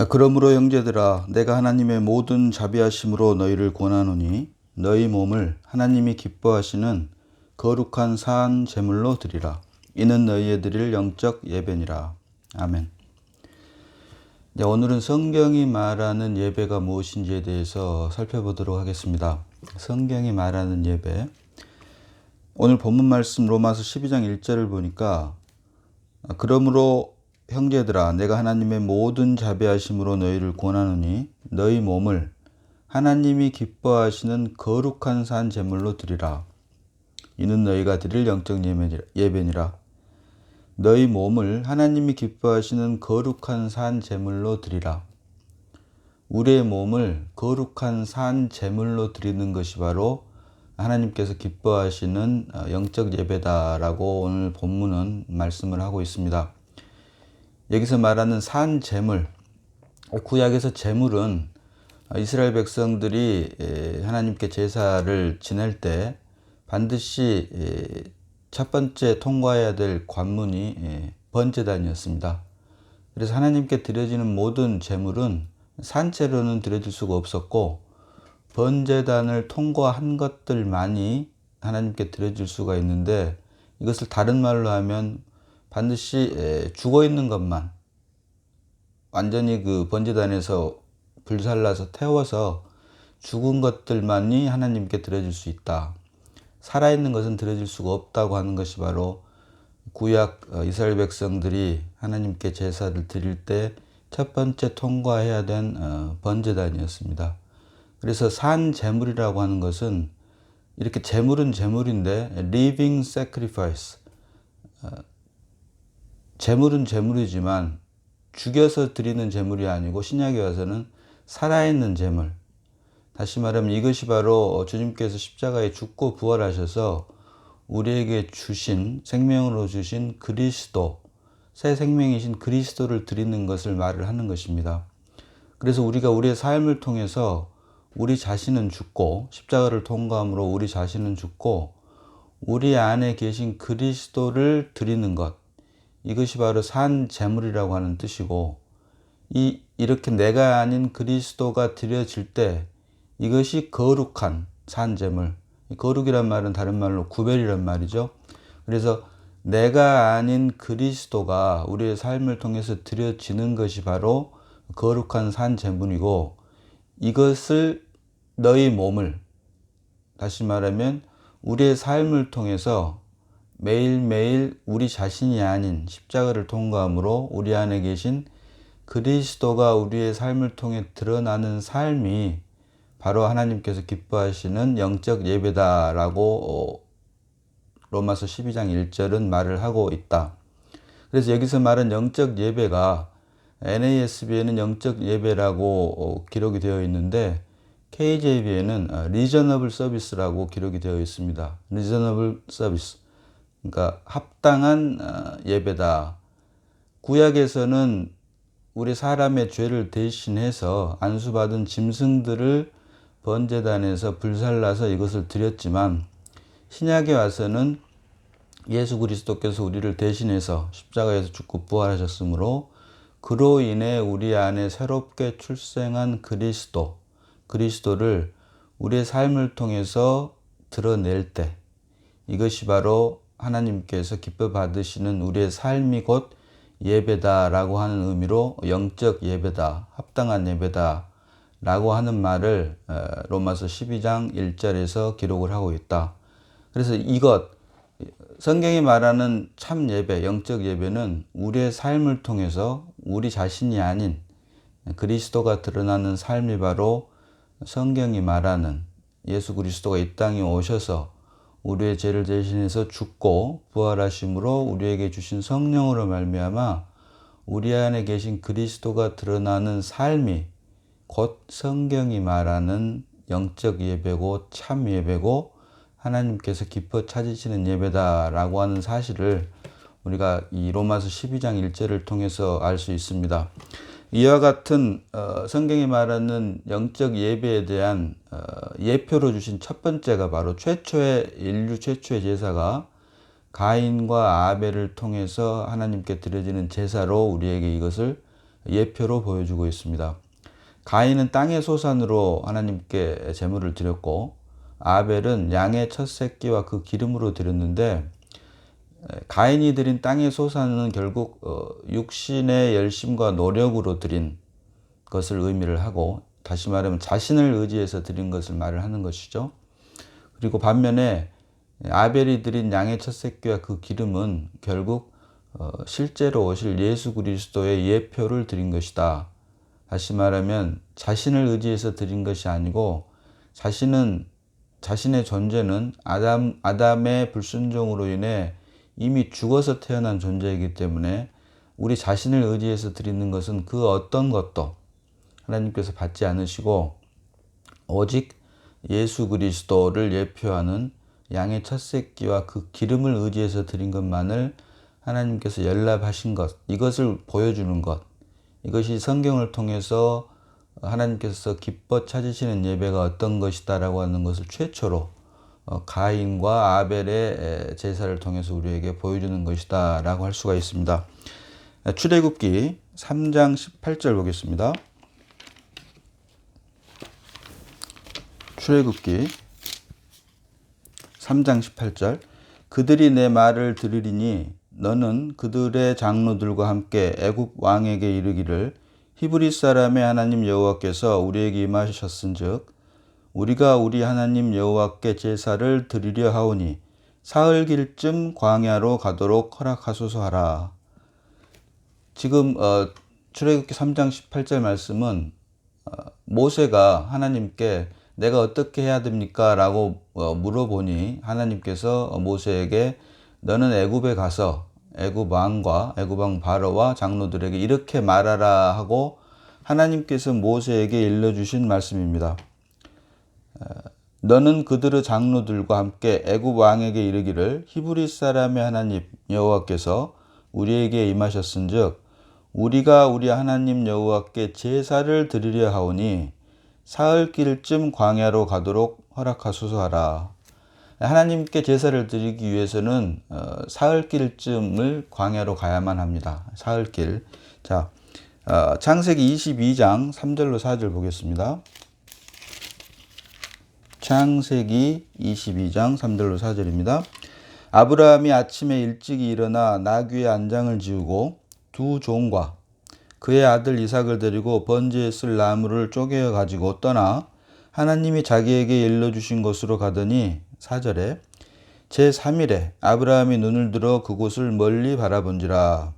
그러므로 형제들아 내가 하나님의 모든 자비하심으로 너희를 권하노니 너희 몸을 하나님이 기뻐하시는 거룩한 산 제물로 드리라. 이는 너희의 드릴 영적 예배니라. 아멘. 오늘은 성경이 말하는 예배가 무엇인지에 대해서 살펴보도록 하겠습니다. 성경이 말하는 예배. 오늘 본문 말씀 로마서 12장 1절을 보니까 그러므로 형제들아 내가 하나님의 모든 자비하심으로 너희를 권하노니 너희 몸을 하나님이 기뻐하시는 거룩한 산 제물로 드리라. 이는 너희가 드릴 영적 예배니라. 너희 몸을 하나님이 기뻐하시는 거룩한 산 제물로 드리라. 우리의 몸을 거룩한 산 제물로 드리는 것이 바로 하나님께서 기뻐하시는 영적 예배다라고 오늘 본문은 말씀을 하고 있습니다. 여기서 말하는 산 제물, 구약에서 제물은 이스라엘 백성들이 하나님께 제사를 지낼 때 반드시 첫 번째 통과해야 될 관문이 번제단이었습니다. 그래서 하나님께 드려지는 모든 제물은 산채로는 드려질 수가 없었고 번제단을 통과한 것들만이 하나님께 드려질 수가 있는데, 이것을 다른 말로 하면 반드시 죽어있는 것만, 완전히 그 번제단에서 불살라서 태워서 죽은 것들만이 하나님께 드려질 수 있다. 살아있는 것은 드려질 수가 없다고 하는 것이 바로 구약 이스라엘 백성들이 하나님께 제사를 드릴 때 첫 번째 통과해야 된 번제단이었습니다. 그래서 산 제물이라고 하는 것은 이렇게 제물은 제물인데 living sacrifice, 제물은 제물이지만 죽여서 드리는 제물이 아니고 신약에 와서는 살아있는 제물. 다시 말하면 이것이 바로 주님께서 십자가에 죽고 부활하셔서 우리에게 주신, 생명으로 주신 그리스도, 새 생명이신 그리스도를 드리는 것을 말을 하는 것입니다. 그래서 우리가 우리의 삶을 통해서 우리 자신은 죽고, 십자가를 통과함으로 우리 자신은 죽고 우리 안에 계신 그리스도를 드리는 것, 이것이 바로 산 제물이라고 하는 뜻이고, 이렇게 내가 아닌 그리스도가 드려질 때 이것이 거룩한 산 제물. 거룩이란 말은 다른 말로 구별이란 말이죠. 그래서 내가 아닌 그리스도가 우리의 삶을 통해서 드려지는 것이 바로 거룩한 산 제물이고, 이것을 너희 몸을, 다시 말하면 우리의 삶을 통해서 매일매일 우리 자신이 아닌 십자가를 통과함으로 우리 안에 계신 그리스도가 우리의 삶을 통해 드러나는 삶이 바로 하나님께서 기뻐하시는 영적 예배다라고 로마서 12장 1절은 말을 하고 있다. 그래서 여기서 말한 영적 예배가 NASB에는 영적 예배라고 기록이 되어 있는데 KJV에는 reasonable service라고 기록이 되어 있습니다. reasonable service, 그러니까 합당한 예배다. 구약에서는 우리 사람의 죄를 대신해서 안수받은 짐승들을 번제단에서 불살라서 이것을 드렸지만, 신약에 와서는 예수 그리스도께서 우리를 대신해서 십자가에서 죽고 부활하셨으므로 그로 인해 우리 안에 새롭게 출생한 그리스도를 우리의 삶을 통해서 드러낼 때, 이것이 바로 하나님께서 기뻐 받으시는 우리의 삶이 곧 예배다라고 하는 의미로 영적 예배다, 합당한 예배다 라고 하는 말을 로마서 12장 1절에서 기록을 하고 있다. 그래서 성경이 말하는 참 예배, 영적 예배는 우리의 삶을 통해서 우리 자신이 아닌 그리스도가 드러나는 삶이 바로 성경이 말하는 예수 그리스도가 이 땅에 오셔서 우리의 죄를 대신해서 죽고 부활하심으로 우리에게 주신 성령으로 말미암아 우리 안에 계신 그리스도가 드러나는 삶이 곧 성경이 말하는 영적 예배고 참 예배고 하나님께서 기뻐 찾으시는 예배다라고 하는 사실을 우리가 이 로마서 12장 1절을 통해서 알 수 있습니다. 이와 같은 성경이 말하는 영적 예배에 대한 예표로 주신 첫 번째가 바로 인류 최초의 제사가 가인과 아벨을 통해서 하나님께 드려지는 제사로 우리에게 이것을 예표로 보여주고 있습니다. 가인은 땅의 소산으로 하나님께 제물을 드렸고 아벨은 양의 첫 새끼와 그 기름으로 드렸는데, 가인이 드린 땅의 소산은 결국 육신의 열심과 노력으로 드린 것을 의미를 하고, 다시 말하면 자신을 의지해서 드린 것을 말을 하는 것이죠. 그리고 반면에 아벨이 드린 양의 첫 새끼와 그 기름은 결국 실제로 오실 예수 그리스도의 예표를 드린 것이다. 다시 말하면 자신을 의지해서 드린 것이 아니고, 자신의 존재는 아담의 불순종으로 인해 이미 죽어서 태어난 존재이기 때문에 우리 자신을 의지해서 드리는 것은 그 어떤 것도 하나님께서 받지 않으시고, 오직 예수 그리스도를 예표하는 양의 첫 새끼와 그 기름을 의지해서 드린 것만을 하나님께서 연락하신 것, 이것을 보여주는 것, 이것이 성경을 통해서 하나님께서 기뻐 찾으시는 예배가 어떤 것이다 라고 하는 것을 최초로 가인과 아벨의 제사를 통해서 우리에게 보여주는 것이다 라고 할 수가 있습니다. 출애굽기 3장 18절 보겠습니다. 출애굽기 3장 18절. 그들이 내 말을 들으리니 너는 그들의 장로들과 함께 애굽 왕에게 이르기를, 히브리 사람의 하나님 여호와께서 우리에게 임하셨은즉 우리가 우리 하나님 여호와께 제사를 드리려 하오니 사흘길쯤 광야로 가도록 허락하소서 하라. 지금 출애굽기 3장 18절 말씀은 모세가 하나님께 내가 어떻게 해야 됩니까? 라고 물어보니 하나님께서 모세에게 너는 애굽에 가서 애굽 왕과 애굽 왕 바로와 장로들에게 이렇게 말하라 하고 하나님께서 모세에게 일러주신 말씀입니다. 너는 그들의 장로들과 함께 애굽 왕에게 이르기를, 히브리 사람의 하나님 여호와께서 우리에게 임하셨은즉 우리가 우리 하나님 여호와께 제사를 드리려 하오니 사흘길쯤 광야로 가도록 허락하소서 하라. 하나님께 제사를 드리기 위해서는 사흘길쯤을 광야로 가야만 합니다. 사흘길. 자, 창세기 22장 3절로 4절 보겠습니다. 창세기 22장 3절로 4절입니다. 아브라함이 아침에 일찍이 일어나 나귀의 안장을 지우고 두 종과 그의 아들 이삭을 데리고 번제에 쓸 나무를 쪼개어 가지고 떠나 하나님이 자기에게 일러주신 곳으로 가더니, 4절에 제3일에 아브라함이 눈을 들어 그곳을 멀리 바라본지라.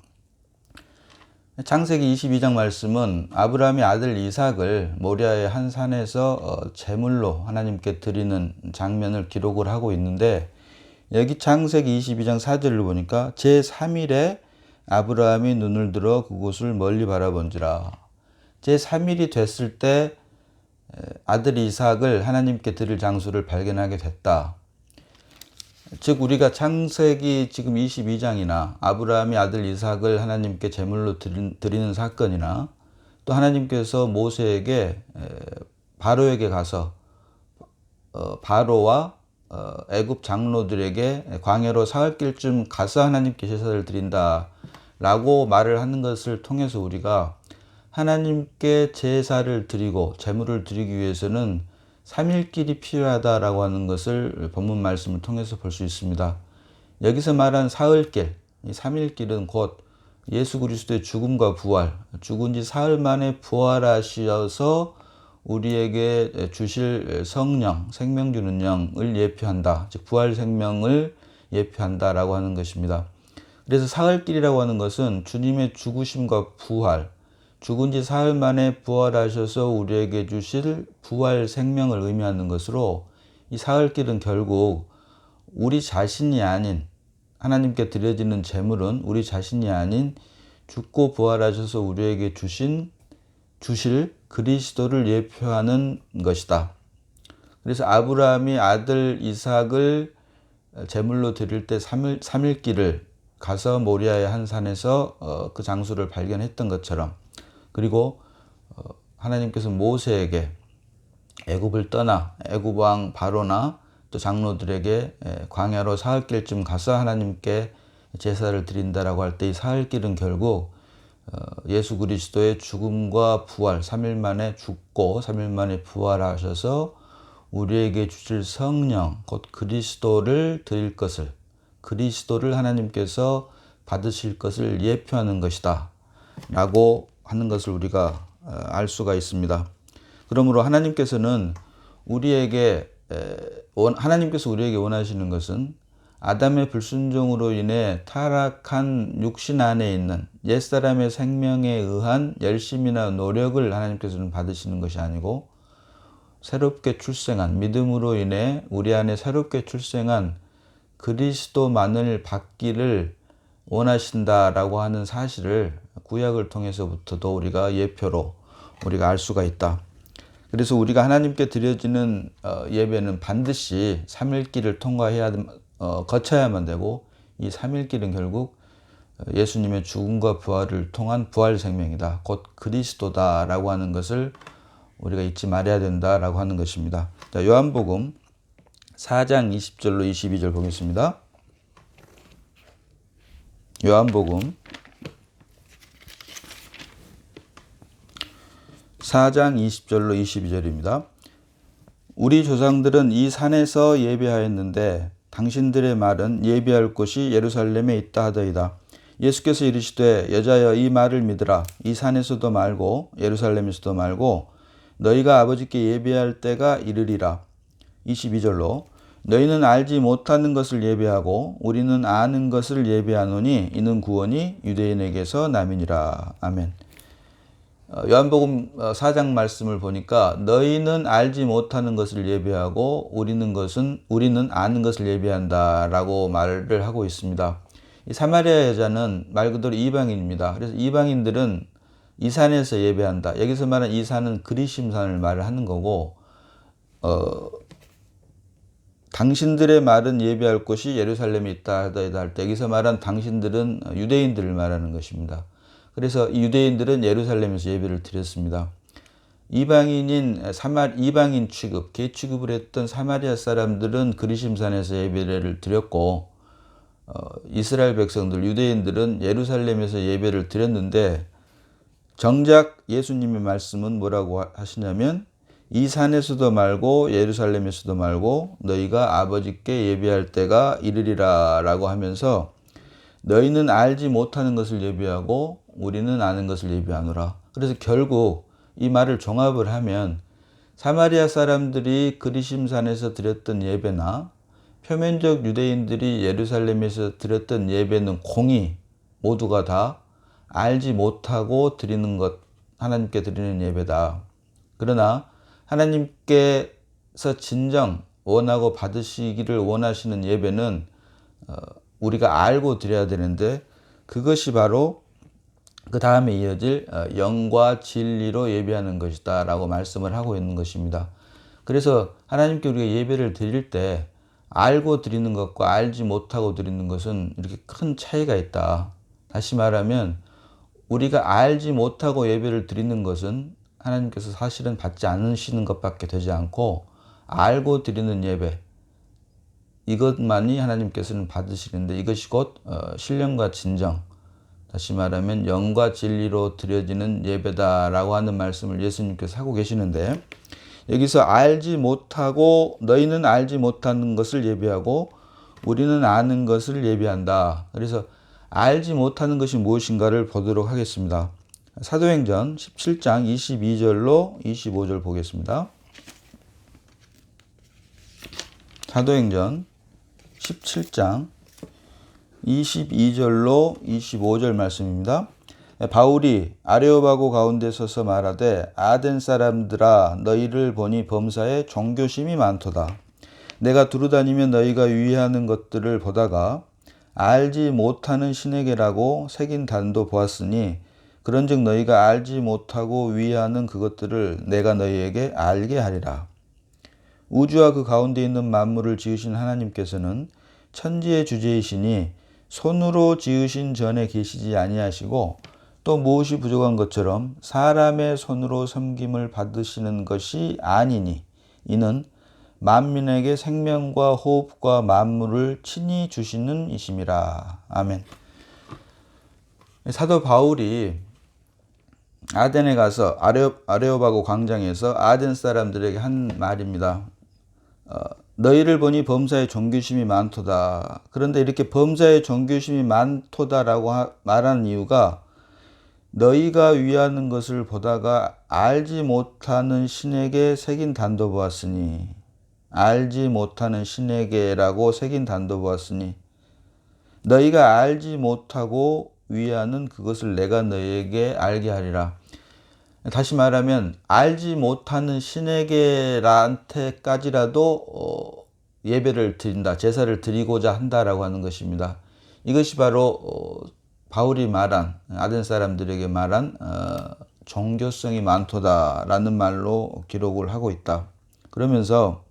창세기 22장 말씀은 아브라함이 아들 이삭을 모리아의 한 산에서 제물로 하나님께 드리는 장면을 기록을 하고 있는데, 여기 창세기 22장 4절을 보니까 제3일에 아브라함이 눈을 들어 그곳을 멀리 바라본지라. 제3일이 됐을 때 아들 이삭을 하나님께 드릴 장소를 발견하게 됐다. 즉 우리가 창세기 지금 22장이나 아브라함이 아들 이삭을 하나님께 제물로 드리는 사건이나, 또 하나님께서 모세에게 바로에게 가서 바로와 애굽 장로들에게 광야로 사흘길쯤 가서 하나님께 제사를 드린다 라고 말을 하는 것을 통해서 우리가 하나님께 제사를 드리고 제물을 드리기 위해서는 3일길이 필요하다라고 하는 것을 본문 말씀을 통해서 볼 수 있습니다. 여기서 말한 사흘길, 이 3일길은 곧 예수 그리스도의 죽음과 부활, 죽은 지 사흘 만에 부활하셔서 우리에게 주실 성령, 생명 주는 영을 예표한다. 즉 부활 생명을 예표한다라고 하는 것입니다. 그래서 사흘길이라고 하는 것은 주님의 죽으심과 부활, 죽은 지 사흘 만에 부활하셔서 우리에게 주실 부활 생명을 의미하는 것으로, 이 사흘길은 결국 우리 자신이 아닌, 하나님께 드려지는 제물은 우리 자신이 아닌 죽고 부활하셔서 우리에게 주실 그리스도를 예표하는 것이다. 그래서 아브라함이 아들 이삭을 제물로 드릴 때 3일길을 가서 모리아의 한 산에서 그 장소를 발견했던 것처럼, 그리고 하나님께서 모세에게 애굽을 떠나 애굽 왕 바로나 또 장로들에게 광야로 사흘길쯤 가서 하나님께 제사를 드린다라고 할 때 이 사흘길은 결국 예수 그리스도의 죽음과 부활, 3일 만에 죽고 3일 만에 부활하셔서 우리에게 주실 성령, 곧 그리스도를 드릴 것을, 그리스도를 하나님께서 받으실 것을 예표하는 것이다 라고 하는 것을 우리가 알 수가 있습니다. 그러므로 하나님께서 우리에게 원하시는 것은 아담의 불순종으로 인해 타락한 육신 안에 있는 옛사람의 생명에 의한 열심이나 노력을 하나님께서는 받으시는 것이 아니고, 새롭게 출생한, 믿음으로 인해 우리 안에 새롭게 출생한 그리스도만을 받기를 원하신다라고 하는 사실을 구약을 통해서부터도 우리가 예표로 우리가 알 수가 있다. 그래서 우리가 하나님께 드려지는 예배는 반드시 3일길을 거쳐야만 되고, 이 3일길은 결국 예수님의 죽음과 부활을 통한 부활 생명이다, 곧 그리스도다라고 하는 것을 우리가 잊지 말아야 된다라고 하는 것입니다. 자, 요한복음 4장 20절로 22절 보겠습니다. 요한복음 4장 20절로 22절입니다. 우리 조상들은 이 산에서 예배하였는데 당신들의 말은 예배할 곳이 예루살렘에 있다 하더이다. 예수께서 이르시되 여자여 이 말을 믿으라. 이 산에서도 말고 예루살렘에서도 말고 너희가 아버지께 예배할 때가 이르리라. 22절로 너희는 알지 못하는 것을 예배하고 우리는 아는 것을 예배하노니 이는 구원이 유대인에게서 남이니라. 아멘. 요한복음 4장 말씀을 보니까 너희는 알지 못하는 것을 예배하고 우리는 아는 것을 예배한다라고 말을 하고 있습니다. 이 사마리아 여자는 말 그대로 이방인입니다. 그래서 이방인들은 이 산에서 예배한다. 여기서 말하는 이 산은 그리심산을 말을 하는 거고, 당신들의 말은 예배할 곳이 예루살렘에 있다 하더이다 할 때 여기서 말한 당신들은 유대인들을 말하는 것입니다. 그래서 이 유대인들은 예루살렘에서 예배를 드렸습니다. 이방인 취급, 개 취급을 했던 사마리아 사람들은 그리심산에서 예배를 드렸고, 이스라엘 백성들, 유대인들은 예루살렘에서 예배를 드렸는데, 정작 예수님의 말씀은 뭐라고 하시냐면 이 산에서도 말고 예루살렘에서도 말고 너희가 아버지께 예배할 때가 이르리라 라고 하면서 너희는 알지 못하는 것을 예배하고 우리는 아는 것을 예배하노라. 그래서 결국 이 말을 종합을 하면 사마리아 사람들이 그리심산에서 드렸던 예배나 표면적 유대인들이 예루살렘에서 드렸던 예배는 공이 모두가 다 알지 못하고 드리는 것, 하나님께 드리는 예배다. 그러나 하나님께서 진정 원하고 받으시기를 원하시는 예배는 우리가 알고 드려야 되는데, 그것이 바로 그 다음에 이어질 영과 진리로 예배하는 것이다 라고 말씀을 하고 있는 것입니다. 그래서 하나님께 우리가 예배를 드릴 때 알고 드리는 것과 알지 못하고 드리는 것은 이렇게 큰 차이가 있다. 다시 말하면 우리가 알지 못하고 예배를 드리는 것은 하나님께서 사실은 받지 않으시는 것밖에 되지 않고, 알고 드리는 예배, 이것만이 하나님께서는 받으시는데 이것이 곧 신령과 진정, 다시 말하면 영과 진리로 드려지는 예배다라고 하는 말씀을 예수님께서 하고 계시는데, 여기서 너희는 알지 못하는 것을 예배하고 우리는 아는 것을 예배한다. 그래서 알지 못하는 것이 무엇인가를 보도록 하겠습니다. 사도행전 17장 22절로 25절 보겠습니다. 사도행전 17장 22절로 25절 말씀입니다. 바울이 아레오바고 가운데 서서 말하되 아덴 사람들아 너희를 보니 범사에 종교심이 많도다. 내가 두루다니며 너희가 유의하는 것들을 보다가 알지 못하는 신에게라고 새긴 단도 보았으니 그런즉 너희가 알지 못하고 위하는 그것들을 내가 너희에게 알게 하리라. 우주와 그 가운데 있는 만물을 지으신 하나님께서는 천지의 주제이시니 손으로 지으신 전에 계시지 아니하시고 또 무엇이 부족한 것처럼 사람의 손으로 섬김을 받으시는 것이 아니니 이는 만민에게 생명과 호흡과 만물을 친히 주시는 이심이라. 아멘. 사도 바울이 아덴에 가서 아레오바고 광장에서 아덴 사람들에게 한 말입니다. 너희를 보니 범사에 존귀심이 많도다. 그런데 이렇게 범사에 존귀심이 많도다라고 말하는 이유가 너희가 위하는 것을 보다가 알지 못하는 신에게 새긴 단도 보았으니, 알지 못하는 신에게라고 새긴 단도 보았으니 너희가 알지 못하고 위하는 그것을 내가 너희에게 알게 하리라. 다시 말하면 알지 못하는 신에게한테까지라도 예배를 드린다, 제사를 드리고자 한다라고 하는 것입니다. 이것이 바로 바울이 말한, 아덴 사람들에게 말한 종교성이 많도다라는 말로 기록을 하고 있다. 그러면서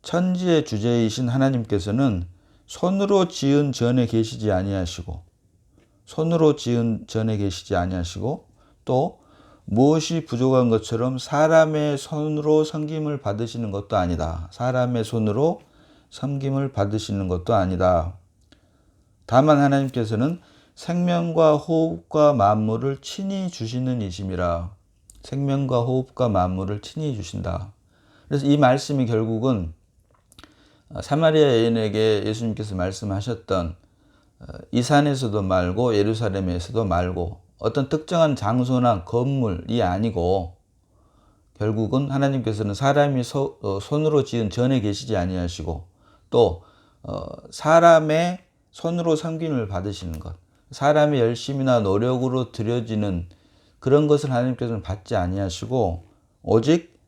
천지의 주제이신 하나님께서는 손으로 지은 전에 계시지 아니하시고, 또 무엇이 부족한 것처럼 사람의 손으로 섬김을 받으시는 것도 아니다. 다만 하나님께서는 생명과 호흡과 만물을 친히 주시는 이심이라. 주신다. 그래서 이 말씀이 결국은 사마리아 여인에게 예수님께서 말씀하셨던 이 산에서도 말고 예루살렘에서도 말고 어떤 특정한 장소나 건물이 아니고, 결국은 하나님께서는 사람이 손으로 지은 전에 계시지 아니하시고, 또 사람의 손으로 섬김을 받으시는 것, 사람의 열심이나 노력으로 드려지는 그런 것을 하나님께서는 받지 아니하시고 오직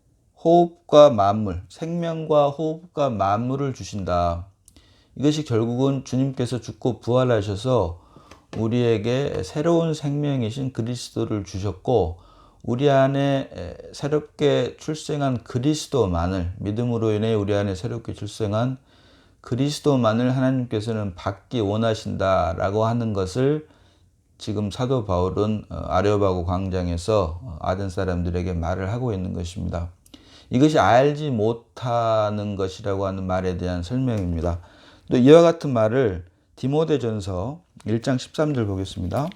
호흡과 만물, 생명과 호흡과 만물을 주신다. 이것이 결국은 주님께서 죽고 부활하셔서 우리에게 새로운 생명이신 그리스도를 주셨고, 우리 안에 새롭게 출생한 그리스도만을, 믿음으로 인해 우리 안에 새롭게 출생한 그리스도만을 하나님께서는 받기 원하신다라고 하는 것을 지금 사도 바울은 아레오바고 광장에서 아덴 사람들에게 말을 하고 있는 것입니다. 이것이 알지 못하는 것이라고 하는 말에 대한 설명입니다. 또 이와 같은 말을 디모데전서 1장 13절 보겠습니다.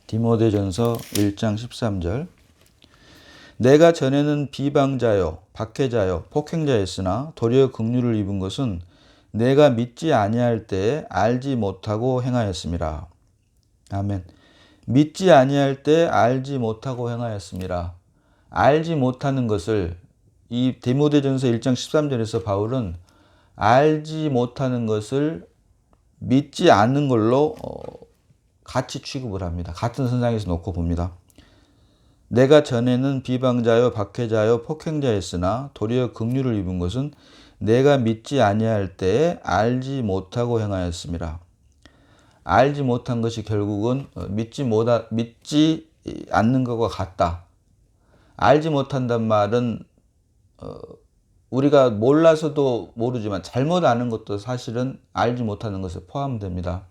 디모데전서 1장 13절. 내가 전에는 비방자요, 박해자요, 폭행자였으나 도리어 긍휼을 입은 것은 내가 믿지 아니할 때에 알지 못하고 행하였음이라. 아멘. 믿지 아니할 때 알지 못하고 행하였음이라. 알지 못하는 것을 이 디모데전서 1장 13절에서 바울은 알지 못하는 것을 믿지 않는 걸로 같이 취급을 합니다. 같은 선상에서 놓고 봅니다. 내가 전에는 비방자요, 박해자요, 폭행자였으나 도리어 긍휼을 입은 것은 내가 믿지 아니할 때에 알지 못하고 행하였음이라. 알지 못한 것이 결국은 믿지 않는 것과 같다. 알지 못한단 말은 우리가 몰라서도 모르지만 잘못 아는 것도 사실은 알지 못하는 것에 포함됩니다.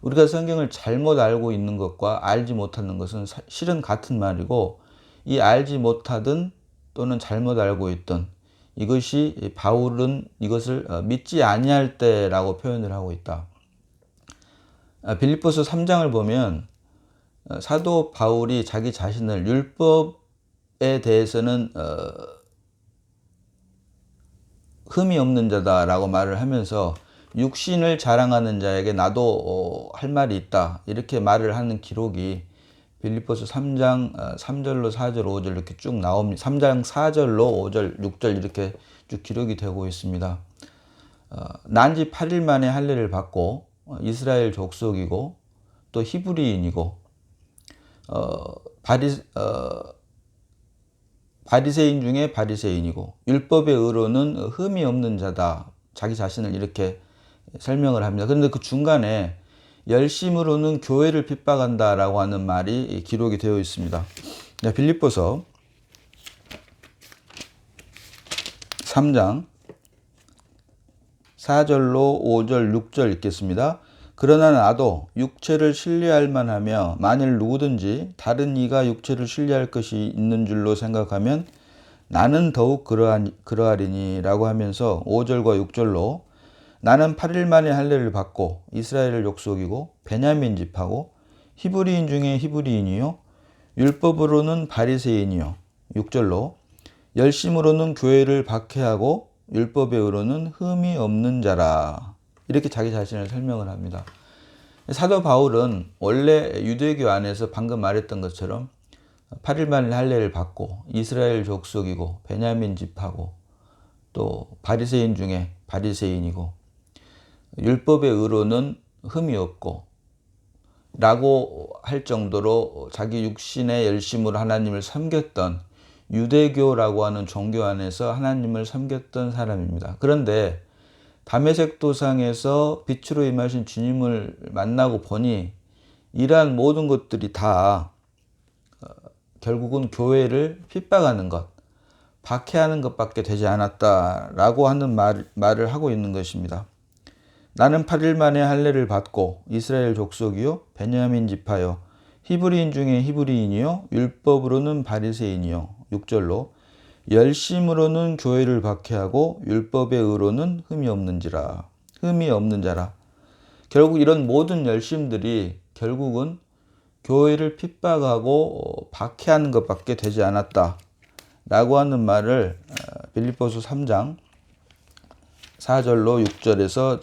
우리가 성경을 잘못 알고 있는 것과 알지 못하는 것은 실은 같은 말이고, 이 알지 못하든 또는 잘못 알고 있든 이것이 바울은 이것을 믿지 아니할 때라고 표현을 하고 있다. 빌립보서 3장을 보면 사도 바울이 자기 자신을 율법에 대해서는 흠이 없는 자다라고 말을 하면서 육신을 자랑하는 자에게 나도 할 말이 있다, 이렇게 말을 하는 기록이 빌립보서 3장 3절로 4절 5절 이렇게 쭉 나옵니다. 3장 4절로 5절 6절 이렇게 쭉 기록이 되고 있습니다. 난지 8일 만에 할례를 받고 이스라엘 족속이고 또 히브리인이고 바리새인 중에 바리새인이고 율법의 의로는 흠이 없는 자다, 자기 자신을 이렇게 설명을 합니다. 그런데 그 중간에 열심으로는 교회를 핍박한다라고 하는 말이 기록이 되어 있습니다. 빌립보서 3장 4절로 5절 6절 읽겠습니다. 그러나 나도 육체를 신뢰할 만하며 만일 누구든지 다른 이가 육체를 신뢰할 것이 있는 줄로 생각하면 나는 더욱 그러하리니 라고 하면서 5절과 6절로 나는 8일 만에 할례를 받고 이스라엘을 족속이고 베냐민 집하고 히브리인 중에 히브리인이요 율법으로는 바리새인이요. 6절로 열심으로는 교회를 박해하고 율법의 의로는 흠이 없는 자라. 이렇게 자기 자신을 설명을 합니다. 사도 바울은 원래 유대교 안에서 방금 말했던 것처럼 8일 만에 할례를 받고 이스라엘 족속이고 베냐민 집하고 또 바리새인 중에 바리새인이고 율법의 의로는 흠이 없고 라고 할 정도로 자기 육신의 열심으로 하나님을 섬겼던 유대교라고 하는 종교 안에서 하나님을 섬겼던 사람입니다. 그런데 다메섹 도상에서 빛으로 임하신 주님을 만나고 보니 이러한 모든 것들이 다 결국은 교회를 핍박하는 것, 박해하는 것밖에 되지 않았다라고 하는 말을 하고 있는 것입니다. 나는 8일 만에 할례를 받고 이스라엘 족속이요 베냐민 지파요 히브리인 중에 히브리인이요 율법으로는 바리새인이요 6절로 열심으로는 교회를 박해하고 율법의 의로는 흠이 없는 자라. 결국 이런 모든 열심들이 결국은 교회를 핍박하고 박해하는 것밖에 되지 않았다 라고 하는 말을 빌립보서 3장 4절로 6절에서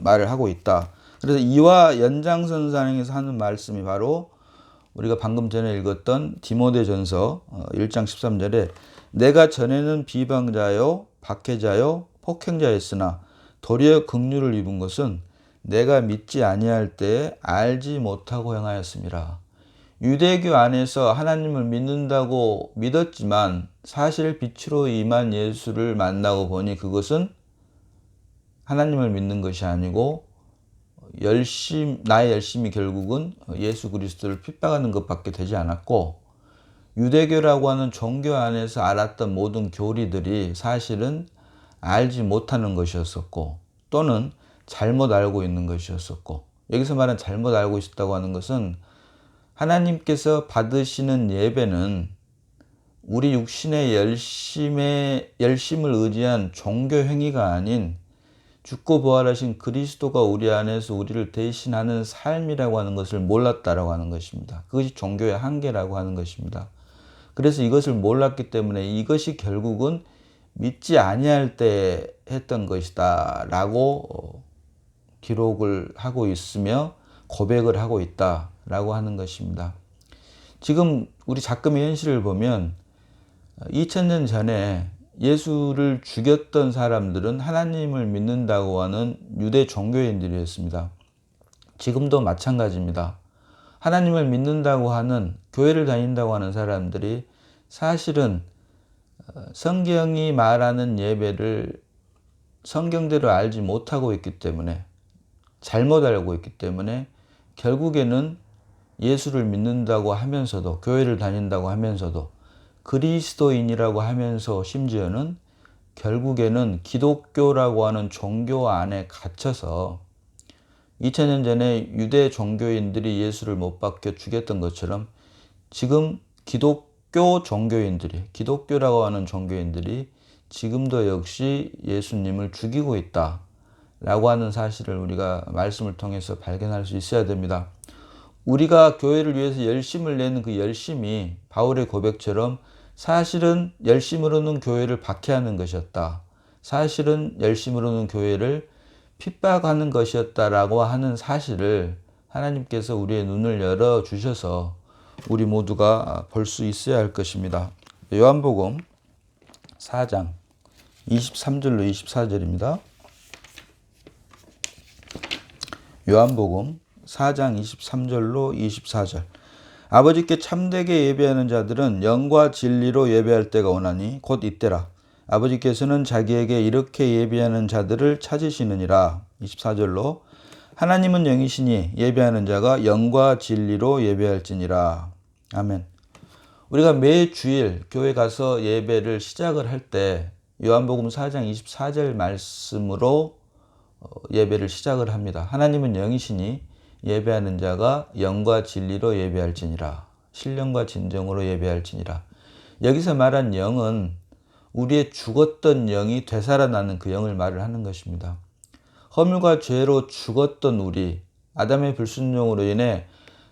말을 하고 있다. 그래서 이와 연장선상에서 하는 말씀이 바로 우리가 방금 전에 읽었던 디모데전서 1장 13절에 내가 전에는 비방자요 박해자요 폭행자였으나 도리어 긍휼을 입은 것은 내가 믿지 아니할 때에 알지 못하고 행하였음이라. 유대교 안에서 하나님을 믿는다고 믿었지만 사실 빛으로 임한 예수를 만나고 보니 그것은 하나님을 믿는 것이 아니고 나의 열심이 결국은 예수 그리스도를 핍박하는 것밖에 되지 않았고 유대교라고 하는 종교 안에서 알았던 모든 교리들이 사실은 알지 못하는 것이었었고 또는 잘못 알고 있는 것이었었고 여기서 말하는 잘못 알고 있었다고 하는 것은 하나님께서 받으시는 예배는 우리 육신의 열심을 의지한 종교 행위가 아닌 죽고 부활하신 그리스도가 우리 안에서 우리를 대신하는 삶이라고 하는 것을 몰랐다라고 하는 것입니다. 그것이 종교의 한계라고 하는 것입니다. 그래서 이것을 몰랐기 때문에 이것이 결국은 믿지 아니할 때 했던 것이다 라고 기록을 하고 있으며 고백을 하고 있다라고 하는 것입니다. 지금 우리 작금의 현실을 보면 2000년 전에 예수를 죽였던 사람들은 하나님을 믿는다고 하는 유대 종교인들이었습니다. 지금도 마찬가지입니다. 하나님을 믿는다고 하는 교회를 다닌다고 하는 사람들이 사실은 성경이 말하는 예배를 성경대로 알지 못하고 있기 때문에 잘못 알고 있기 때문에 결국에는 예수를 믿는다고 하면서도 교회를 다닌다고 하면서도 그리스도인이라고 하면서 심지어는 결국에는 기독교라고 하는 종교 안에 갇혀서 2000년 전에 유대 종교인들이 예수를 못 박혀 죽였던 것처럼 지금 기독교라고 하는 종교인들이 지금도 역시 예수님을 죽이고 있다라고 하는 사실을 우리가 말씀을 통해서 발견할 수 있어야 됩니다. 우리가 교회를 위해서 열심을 내는 그 열심이 바울의 고백처럼 사실은 열심으로는 교회를 박해하는 것이었다. 사실은 열심으로는 교회를 핍박하는 것이었다라고 하는 사실을 하나님께서 우리의 눈을 열어주셔서 우리 모두가 볼 수 있어야 할 것입니다. 요한복음 4장 23절로 24절입니다. 요한복음 4장 23절로 24절 아버지께 참되게 예배하는 자들은 영과 진리로 예배할 때가 오나니 곧 이때라. 아버지께서는 자기에게 이렇게 예배하는 자들을 찾으시느니라. 24절로 하나님은 영이시니 예배하는 자가 영과 진리로 예배할지니라. 아멘. 우리가 매 주일 교회 가서 예배를 시작을 할 때 요한복음 4장 24절 말씀으로 예배를 시작을 합니다. 하나님은 영이시니 예배하는 자가 영과 진리로 예배할지니라. 신령과 진정으로 예배할지니라. 여기서 말한 영은 우리의 죽었던 영이 되살아나는 그 영을 말을 하는 것입니다. 허물과 죄로 죽었던 우리, 아담의 불순종으로 인해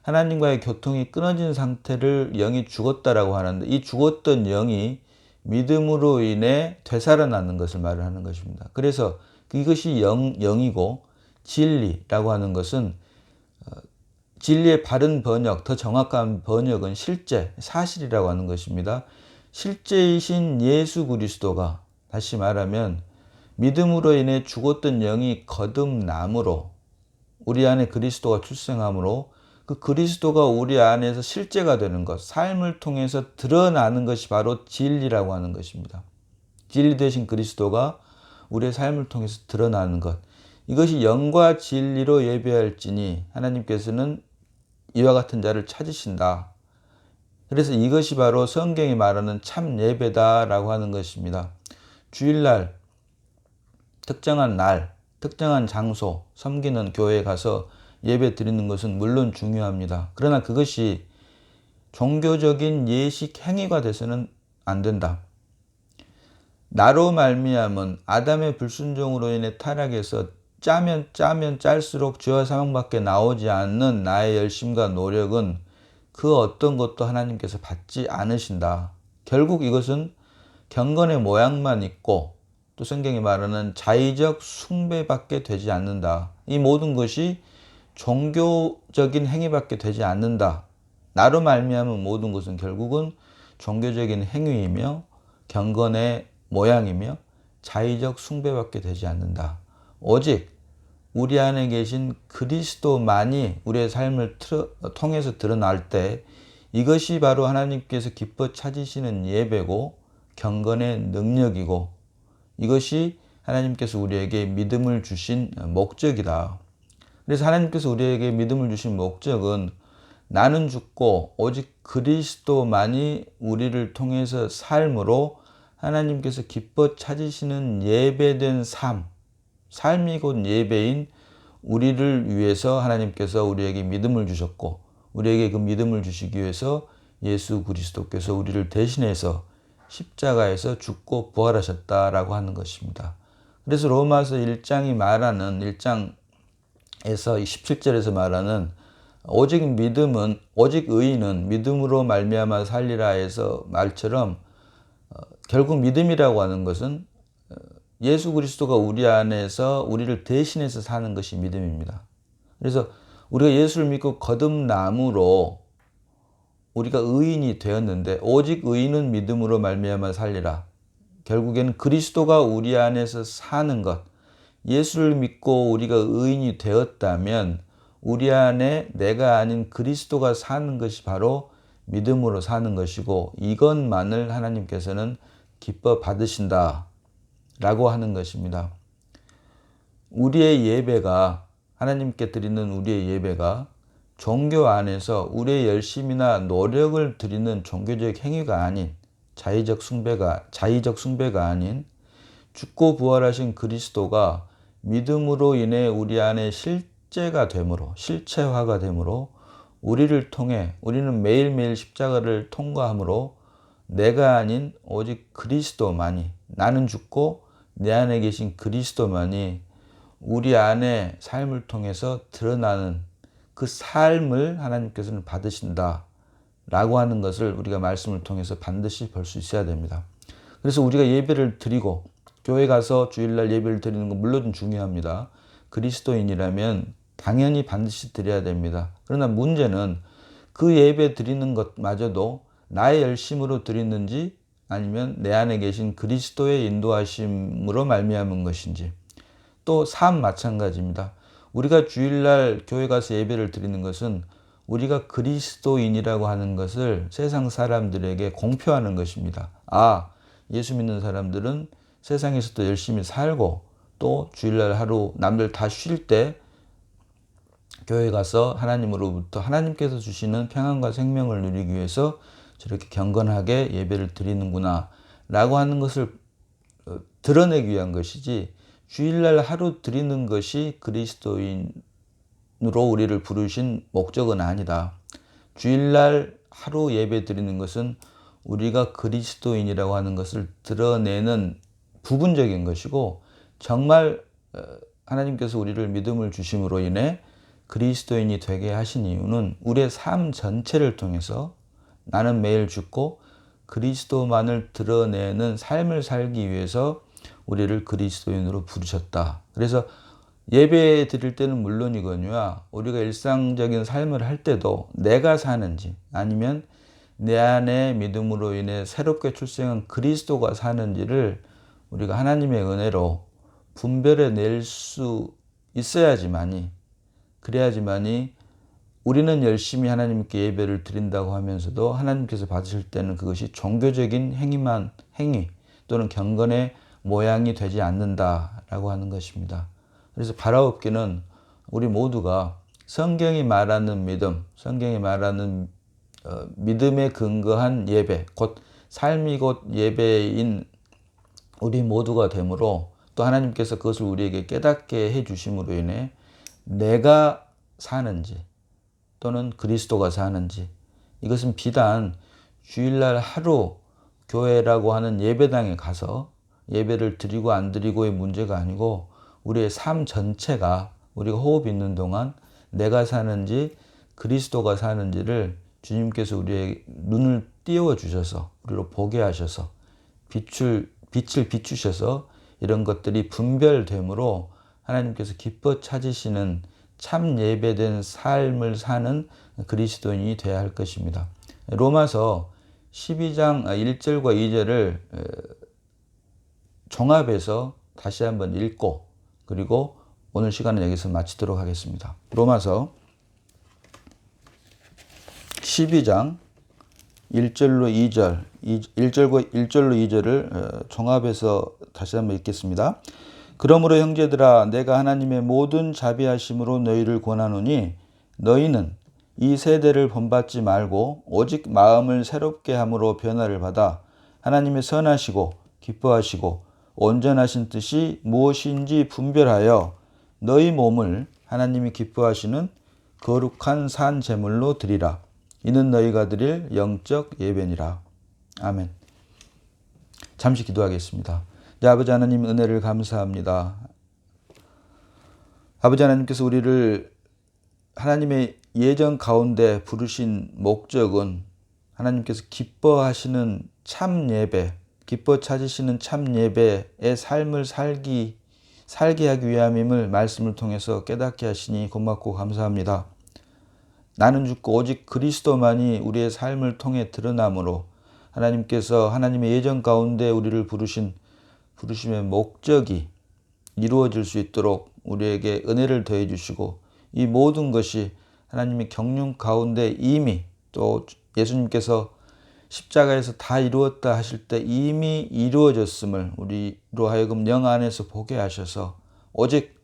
하나님과의 교통이 끊어진 상태를 영이 죽었다라고 하는데, 이 죽었던 영이 믿음으로 인해 되살아나는 것을 말을 하는 것입니다. 그래서 이것이 영이고, 진리라고 하는 것은 진리의 바른 번역, 더 정확한 번역은 실제, 사실이라고 하는 것입니다. 실제이신 예수 그리스도가, 다시 말하면 믿음으로 인해 죽었던 영이 거듭남으로, 우리 안에 그리스도가 출생함으로 그 그리스도가 우리 안에서 실제가 되는 것, 삶을 통해서 드러나는 것이 바로 진리라고 하는 것입니다. 진리 되신 그리스도가 우리의 삶을 통해서 드러나는 것, 이것이 영과 진리로 예배할지니 하나님께서는 이와 같은 자를 찾으신다. 그래서 이것이 바로 성경이 말하는 참 예배다라고 하는 것입니다. 주일날, 특정한 날, 특정한 장소, 섬기는 교회에 가서 예배 드리는 것은 물론 중요합니다. 그러나 그것이 종교적인 예식 행위가 돼서는 안 된다. 나로 말미암은 아담의 불순종으로 인해 타락해서 짜면 짤수록 죄와 사망밖에 나오지 않는 나의 열심과 노력은 그 어떤 것도 하나님께서 받지 않으신다. 결국 이것은 경건의 모양만 있고 또 성경이 말하는 자의적 숭배밖에 되지 않는다. 이 모든 것이 종교적인 행위밖에 되지 않는다. 나로 말미암은 모든 것은 결국은 종교적인 행위이며 경건의 모양이며 자의적 숭배밖에 되지 않는다. 오직 우리 안에 계신 그리스도만이 우리의 삶을 통해서 드러날 때 이것이 바로 하나님께서 기뻐 찾으시는 예배고 경건의 능력이고 이것이 하나님께서 우리에게 믿음을 주신 목적이다. 그래서 하나님께서 우리에게 믿음을 주신 목적은 나는 죽고 오직 그리스도만이 우리를 통해서 삶으로 하나님께서 기뻐 찾으시는 예배된 삶이 곧 예배인 우리를 위해서 하나님께서 우리에게 믿음을 주셨고 우리에게 그 믿음을 주시기 위해서 예수 그리스도께서 우리를 대신해서 십자가에서 죽고 부활하셨다라고 하는 것입니다. 그래서 로마서 1장이 말하는 1장에서 17절에서 말하는 오직 의인은 믿음으로 말미암아 살리라 해서 말처럼 결국 믿음이라고 하는 것은 예수 그리스도가 우리 안에서 우리를 대신해서 사는 것이 믿음입니다. 그래서 우리가 예수를 믿고 거듭남으로 우리가 의인이 되었는데 오직 의인은 믿음으로 말미암아 살리라. 결국에는 그리스도가 우리 안에서 사는 것, 예수를 믿고 우리가 의인이 되었다면 우리 안에 내가 아닌 그리스도가 사는 것이 바로 믿음으로 사는 것이고 이것만을 하나님께서는 기뻐 받으신다 라고 하는 것입니다. 우리의 예배가, 하나님께 드리는 우리의 예배가 종교 안에서 우리의 열심이나 노력을 드리는 종교적 행위가 아닌 자의적 숭배가 아닌 죽고 부활하신 그리스도가 믿음으로 인해 우리 안에 실체화가 되므로 우리를 통해 우리는 매일매일 십자가를 통과함으로 내가 아닌 오직 그리스도만이, 나는 죽고 내 안에 계신 그리스도만이 우리 안에 삶을 통해서 드러나는 그 삶을 하나님께서는 받으신다 라고 하는 것을 우리가 말씀을 통해서 반드시 볼 수 있어야 됩니다. 그래서 우리가 예배를 드리고 교회 가서 주일날 예배를 드리는 건 물론 중요합니다. 그리스도인이라면 당연히 반드시 드려야 됩니다. 그러나 문제는 그 예배 드리는 것마저도 나의 열심으로 드리는지 아니면 내 안에 계신 그리스도의 인도하심으로 말미암은 것인지, 또 삶 마찬가지입니다. 우리가 주일날 교회 가서 예배를 드리는 것은 우리가 그리스도인이라고 하는 것을 세상 사람들에게 공표하는 것입니다. 예수 믿는 사람들은 세상에서도 열심히 살고 또 주일날 하루 남들 다 쉴 때 교회 가서 하나님으로부터 하나님께서 주시는 평안과 생명을 누리기 위해서 저렇게 경건하게 예배를 드리는구나 라고 하는 것을 드러내기 위한 것이지, 주일날 하루 드리는 것이 그리스도인으로 우리를 부르신 목적은 아니다. 주일날 하루 예배 드리는 것은 우리가 그리스도인이라고 하는 것을 드러내는 부분적인 것이고, 정말 하나님께서 우리를 믿음을 주심으로 인해 그리스도인이 되게 하신 이유는 우리의 삶 전체를 통해서 나는 매일 죽고 그리스도만을 드러내는 삶을 살기 위해서 우리를 그리스도인으로 부르셨다. 그래서 예배 드릴 때는 물론이거니와 우리가 일상적인 삶을 할 때도 내가 사는지 아니면 내 안에 믿음으로 인해 새롭게 출생한 그리스도가 사는지를 우리가 하나님의 은혜로 분별해 낼 수 있어야지만이, 그래야지만이 우리는 열심히 하나님께 예배를 드린다고 하면서도 하나님께서 받으실 때는 그것이 종교적인 행위 또는 경건의 모양이 되지 않는다라고 하는 것입니다. 그래서 바라옵기는 우리 모두가 성경이 말하는 믿음, 성경이 말하는 믿음에 근거한 예배, 곧 삶이 곧 예배인 우리 모두가 되므로 또 하나님께서 그것을 우리에게 깨닫게 해주심으로 인해 내가 사는지 또는 그리스도가 사는지, 이것은 비단 주일날 하루 교회라고 하는 예배당에 가서 예배를 드리고 안 드리고의 문제가 아니고 우리의 삶 전체가 우리가 호흡 있는 동안 내가 사는지 그리스도가 사는지를 주님께서 우리의 눈을 띄워 주셔서 우리로 보게 하셔서 빛을 비추셔서 이런 것들이 분별됨으로 하나님께서 기뻐 찾으시는 참 예배된 삶을 사는 그리스도인이 되어야 할 것입니다. 로마서 12장 1절과 2절을 종합해서 다시 한번 읽고 그리고 오늘 시간은 여기서 마치도록 하겠습니다. 로마서 12장 1절로 2절, 1절로 2절을 종합해서 다시 한번 읽겠습니다. 그러므로 형제들아 내가 하나님의 모든 자비하심으로 너희를 권하노니 너희는 이 세대를 본받지 말고 오직 마음을 새롭게 함으로 변화를 받아 하나님의 선하시고 기뻐하시고 온전하신 뜻이 무엇인지 분별하여 너희 몸을 하나님이 기뻐하시는 거룩한 산 제물로 드리라. 이는 너희가 드릴 영적 예배니라. 아멘. 잠시 기도하겠습니다. 아버지 하나님 은혜를 감사합니다. 아버지 하나님께서 우리를 하나님의 예정 가운데 부르신 목적은 하나님께서 기뻐하시는 참 예배, 기뻐 찾으시는 참 예배의 삶을 살게 하기 위함임을 말씀을 통해서 깨닫게 하시니 고맙고 감사합니다. 나는 죽고 오직 그리스도만이 우리의 삶을 통해 드러나므로 하나님께서 하나님의 예정 가운데 우리를 부르심의 목적이 이루어질 수 있도록 우리에게 은혜를 더해 주시고 이 모든 것이 하나님의 경륜 가운데 이미 또 예수님께서 십자가에서 다 이루었다 하실 때 이미 이루어졌음을 우리로 하여금 영 안에서 보게 하셔서 오직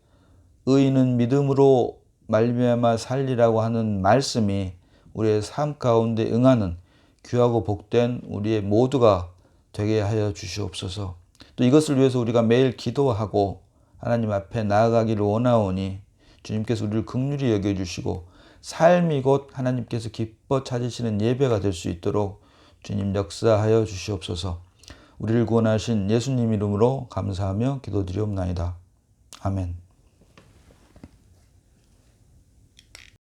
의인은 믿음으로 말미암아 살리라고 하는 말씀이 우리의 삶 가운데 응하는 귀하고 복된 우리의 모두가 되게 하여 주시옵소서. 또 이것을 위해서 우리가 매일 기도하고 하나님 앞에 나아가기를 원하오니 주님께서 우리를 긍휼히 여겨주시고 삶이 곧 하나님께서 기뻐 찾으시는 예배가 될 수 있도록 주님 역사하여 주시옵소서. 우리를 구원하신 예수님 이름으로 감사하며 기도드리옵나이다. 아멘.